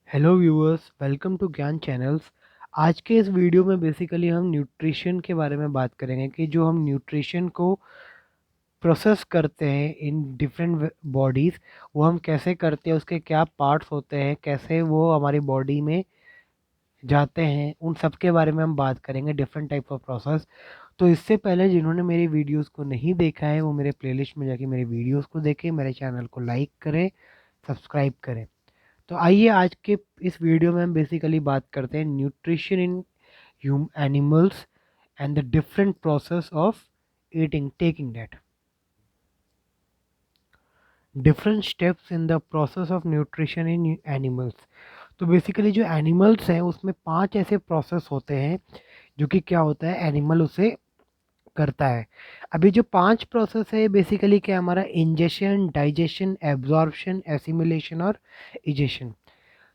Hello viewers, welcome to ज्ञान channels. आज के इस वीडियो में बेसिकली हम न्यूट्रिशन के बारे में बात करेंगे कि जो हम न्यूट्रिशन को प्रोसेस करते हैं इन डिफरेंट बॉडीज़, वो हम कैसे करते हैं, उसके क्या पार्ट्स होते हैं, कैसे वो हमारी बॉडी में जाते हैं, उन सब के बारे में हम बात करेंगे, डिफरेंट टाइप ऑफ प्रोसेस। तो इससे पहले जिन्होंने मेरी वीडियोस को नहीं देखा है वो मेरे प्लेलिस्ट में जाके मेरे वीडियोस को देखें, मेरे चैनल को लाइक करें, सब्सक्राइब करें। तो आइए आज के इस वीडियो में हम बेसिकली बात करते हैं nutrition in Hume animals and the different process of eating taking that different steps in the process of nutrition in animals. तो बेसिकली जो एनिमल्स हैं उसमें 5 ऐसे प्रोसेस होते हैं जो कि क्या होता है, एनिमल उसे करता है। अभी जो 5 प्रोसेस है बेसिकली क्या, हमारा इंजेशन, डाइजेशन, एब्जॉर्प्शन, एसिमिलेशन और इजेशन।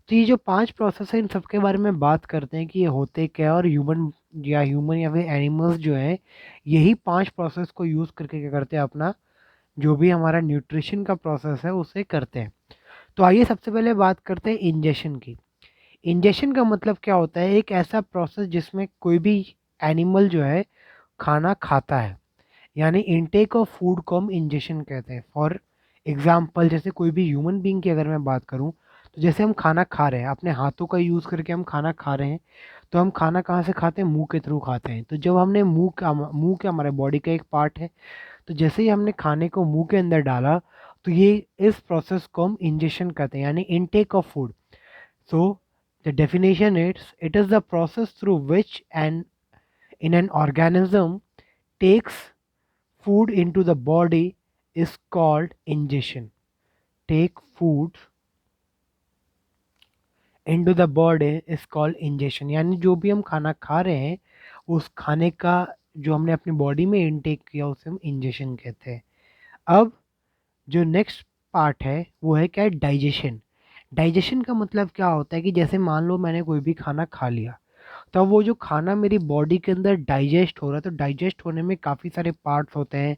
तो ये जो 5 प्रोसेस है इन सब के बारे में बात करते हैं कि ये होते क्या है, और ह्यूमन या फिर एनिमल्स जो हैं यही 5 प्रोसेस को यूज़ करके क्या करते हैं, अपना जो भी हमारा न्यूट्रिशन का प्रोसेस है उसे करते हैं। तो आइए सबसे पहले बात करते हैं इंजेशन की। इंजेशन का मतलब क्या होता है, एक ऐसा प्रोसेस जिसमें कोई भी एनिमल जो है खाना खाता है, यानी इनटेक ऑफ फूड को हम इंजेशन कहते हैं। फॉर एग्जाम्पल जैसे कोई भी ह्यूमन बीइंग की अगर मैं बात करूं, तो जैसे हम खाना खा रहे हैं, अपने हाथों का यूज़ करके हम खाना खा रहे हैं, तो हम खाना कहाँ से खाते हैं, मुंह के थ्रू खाते हैं। तो जब हमने मुंह का हमारे बॉडी का एक पार्ट है, तो जैसे ही हमने खाने को मुंह के अंदर डाला, तो ये इस प्रोसेस को हम इंजेशन कहते हैं, यानी intake of food. So the definition it is the process through which an in an organism takes food into the body is called ingestion. Take food into the body is called ingestion। यानी जो भी हम खाना खा रहे हैं उस खाने का जो हमने अपनी बॉडी में इनटेक किया उसे हम इंजेशन कहते हैं। अब जो नेक्स्ट पार्ट है वो है क्या, डाइजेशन। डाइजेशन का मतलब क्या होता है कि जैसे मान लो मैंने कोई भी खाना खा लिया, तब वो जो खाना मेरी बॉडी के अंदर डाइजेस्ट हो रहा है, तो डाइजेस्ट होने में काफ़ी सारे पार्ट्स होते हैं,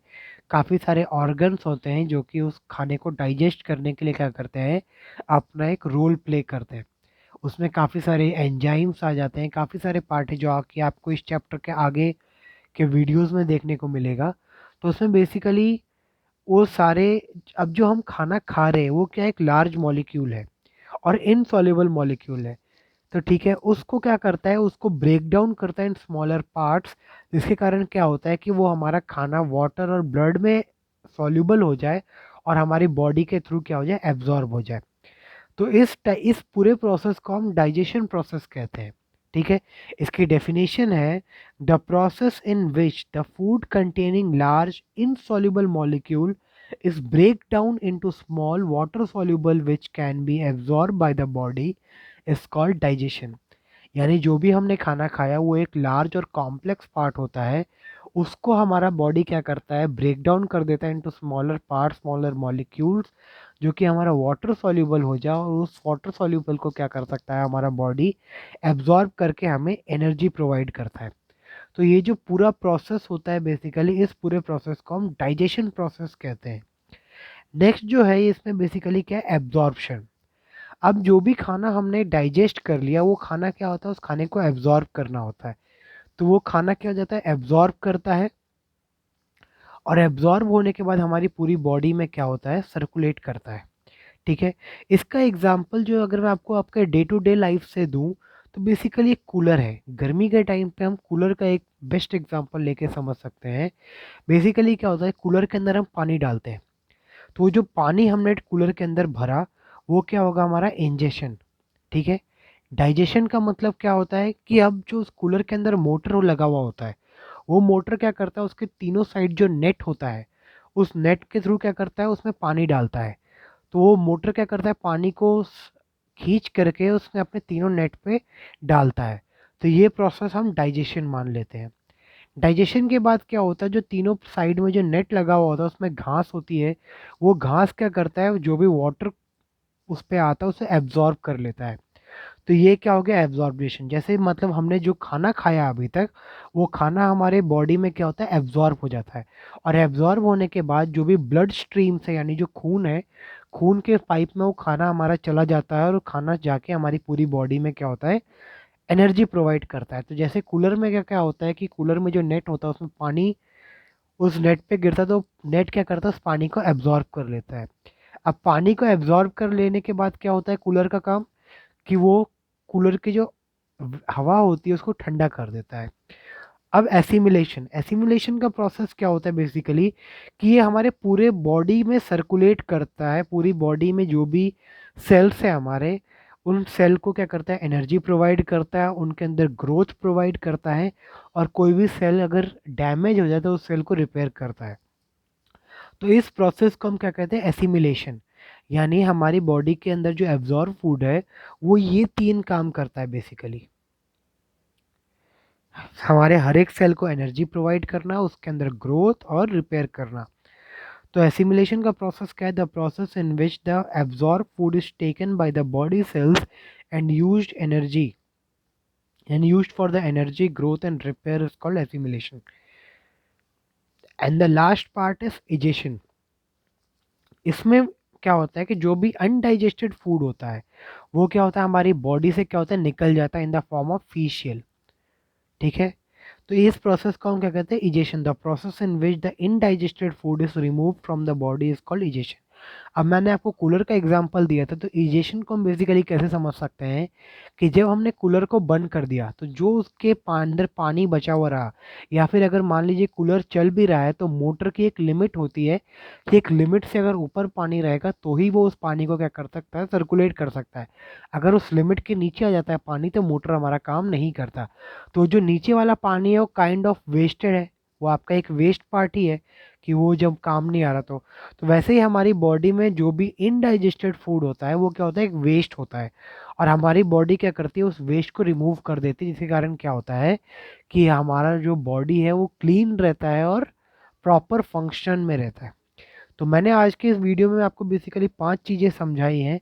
काफ़ी सारे ऑर्गन्स होते हैं जो कि उस खाने को डाइजेस्ट करने के लिए क्या करते हैं, अपना एक रोल प्ले करते हैं। उसमें काफ़ी सारे एंजाइम्स आ जाते हैं, काफ़ी सारे पार्ट है जो आके आपको इस चैप्टर के आगे के वीडियोस में देखने को मिलेगा। तो उसमें बेसिकली वो सारे, अब जो हम खाना खा रहे हैं वो क्या, एक लार्ज मॉलिक्यूल है और इनसॉल्युबल मॉलिक्यूल है। तो ठीक है, उसको क्या करता है, उसको ब्रेक डाउन करता है इन स्मॉलर पार्ट्स, जिसके कारण क्या होता है कि वो हमारा खाना वाटर और ब्लड में सॉल्युबल हो जाए और हमारी बॉडी के थ्रू क्या हो जाए, एब्जॉर्ब हो जाए। तो इस पूरे प्रोसेस को हम डाइजेशन प्रोसेस कहते हैं। ठीक है, इसकी डेफिनेशन है the process in which the food containing large insoluble molecule is break down into small water soluble which can be absorbed by the body is called digestion। यानी जो भी हमने खाना खाया वो एक लार्ज और कॉम्प्लेक्स पार्ट होता है, उसको हमारा बॉडी क्या करता है, ब्रेक डाउन कर देता है into smaller part, smaller molecules, जो कि हमारा वाटर सॉल्यूबल हो जाए, और उस वाटर सॉल्यूबल को क्या कर सकता है हमारा बॉडी एब्जॉर्ब करके हमें एनर्जी प्रोवाइड करता है। तो ये जो पूरा प्रोसेस होता है बेसिकली, इस पूरे प्रोसेस को हम डाइजेशन प्रोसेस कहते हैं। नेक्स्ट जो है इसमें बेसिकली क्या है, एब्जॉर्प्शन। अब जो भी खाना हमने डाइजेस्ट कर लिया, वो खाना क्या होता है, उस खाने को एब्जॉर्ब करना होता है। तो वो खाना क्या हो जाता है, एब्जॉर्ब करता है, और एब्जॉर्ब होने के बाद हमारी पूरी बॉडी में क्या होता है, सर्कुलेट करता है। ठीक है, इसका एग्जांपल जो अगर मैं आपको आपके डे टू डे लाइफ से दूं, तो बेसिकली एक कूलर है। गर्मी के टाइम पे हम कूलर का एक बेस्ट एग्जांपल लेके समझ सकते हैं। बेसिकली क्या होता है, कूलर के अंदर हम पानी डालते हैं, तो वो जो पानी हमने कूलर के अंदर भरा वो क्या होगा, हमारा इंजेशन। ठीक है, डाइजेशन का मतलब क्या होता है कि अब जो उस कूलर के अंदर मोटर लगा हुआ होता है, वो मोटर क्या करता है, उसके तीनों साइड जो नेट होता है, उस नेट के थ्रू क्या करता है, उसमें पानी डालता है। तो वो मोटर क्या करता है, पानी को खींच करके उसमें अपने तीनों नेट पे डालता है। तो ये प्रोसेस हम डाइजेशन मान लेते हैं। डाइजेशन के बाद क्या होता है, जो तीनों साइड में जो नेट लगा हुआ होता है उसमें घास होती है, वो घास क्या करता है, जो भी वाटर उस पे आता है उसे एब्जॉर्ब कर लेता है। तो ये क्या हो गया, एब्जॉर्बेशन। जैसे मतलब हमने जो खाना खाया अभी तक, वो खाना हमारे बॉडी में क्या होता है, एब्जॉर्ब हो जाता है। और एब्जॉर्ब होने के बाद जो भी ब्लड स्ट्रीम से, यानी जो खून है, खून के पाइप में वो खाना हमारा चला जाता है और वो खाना जाके हमारी पूरी बॉडी में क्या होता है, एनर्जी प्रोवाइड करता है। तो जैसे कूलर में क्या क्या होता है कि कूलर में जो नेट होता है उसमें पानी उस नेट पे गिरता है, तो नेट क्या करता है, उस पानी को एब्जॉर्ब कर लेता है। अब पानी को एब्जॉर्ब कर लेने के बाद क्या होता है कूलर का काम, कि वो कूलर की जो हवा होती है उसको ठंडा कर देता है। अब एसिमिलेशन, एसिमिलेशन का प्रोसेस क्या होता है बेसिकली, कि ये हमारे पूरे बॉडी में सर्कुलेट करता है। पूरी बॉडी में जो भी सेल्स है हमारे, उन सेल को क्या करता है, एनर्जी प्रोवाइड करता है, उनके अंदर ग्रोथ प्रोवाइड करता है, और कोई भी सेल अगर डैमेज हो जाए तो उस सेल को रिपेयर करता है। तो इस प्रोसेस को हम क्या कहते हैं, एसिमिलेशन। यानी हमारी बॉडी के अंदर जो एब्जॉर्ब फूड है वो ये तीन काम करता है बेसिकली। हमारे हर एक सेल को एनर्जी प्रोवाइड करना, उसके अंदर ग्रोथ और रिपेयर करना। तो एसिमिलेशन का प्रोसेस क्या है, the process in which the absorb food is taken by the body cells and used for the energy growth and repair is called assimilation. And the last part is digestion. इसमें क्या होता है कि जो भी undigested food होता है वो क्या होता है, हमारी बॉडी से क्या होता है, निकल जाता है इन द फॉर्म ऑफ फीशियल। ठीक है। तो इस प्रोसेस को हम क्या कहते हैं, egestion. The process in which the indigested food is remove from the body is called egestion. अब मैंने आपको कूलर का एग्जांपल दिया था, तो इजेशन को हम बेसिकली कैसे समझ सकते हैं कि जब हमने कूलर को बंद कर दिया तो जो उसके अंदर पानी बचा हुआ रहा, या फिर अगर मान लीजिए कूलर चल भी रहा है तो मोटर की एक लिमिट होती है कि एक लिमिट से अगर ऊपर पानी रहेगा तो ही वो उस पानी को क्या कर सकता है, सर्कुलेट कर सकता है। अगर उस लिमिट के नीचे आ जाता है पानी तो मोटर हमारा काम नहीं करता। तो जो नीचे वाला पानी है वो काइंड ऑफ वेस्टेड है, वो आपका एक वेस्ट पार्ट ही है, कि वो जब काम नहीं आ रहा तो वैसे ही हमारी बॉडी में जो भी इनडाइजेस्टेड फूड होता है वो क्या होता है, एक वेस्ट होता है। और हमारी बॉडी क्या करती है, उस वेस्ट को रिमूव कर देती है, जिसके कारण क्या होता है कि हमारा जो बॉडी है वो क्लीन रहता है और प्रॉपर फंक्शन में रहता है। तो मैंने आज के इस वीडियो में आपको बेसिकली 5 चीज़ें समझाई हैं।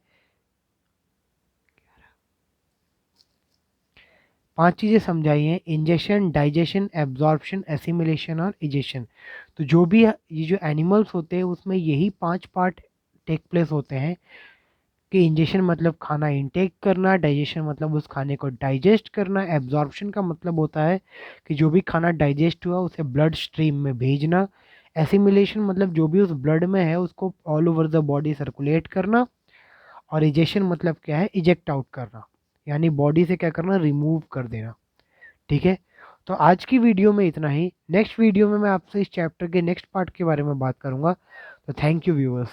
5 चीज़ें समझाई हैं, इंजेक्शन, डाइजेशन, एब्जॉर्प्शन, एसिमिलेशन और इजेशन। तो जो भी ये जो एनिमल्स होते हैं उसमें यही 5 पार्ट टेक प्लेस होते हैं, कि इंजेक्शन मतलब खाना इनटेक करना, डाइजेशन मतलब उस खाने को डाइजेस्ट करना, एब्जॉर्प्शन का मतलब होता है कि जो भी खाना डाइजेस्ट हुआ उसे ब्लड स्ट्रीम में भेजना, एसिमिलेशन मतलब जो भी उस ब्लड में है उसको all over the body circulate करना, और इजेक्शन मतलब क्या है, इजेक्ट आउट करना, यानी बॉडी से क्या करना, रिमूव कर देना। ठीक है। तो आज की वीडियो में इतना ही। नेक्स्ट वीडियो में मैं आपसे इस चैप्टर के नेक्स्ट पार्ट के बारे में बात करूंगा। तो थैंक यू व्यूअर्स।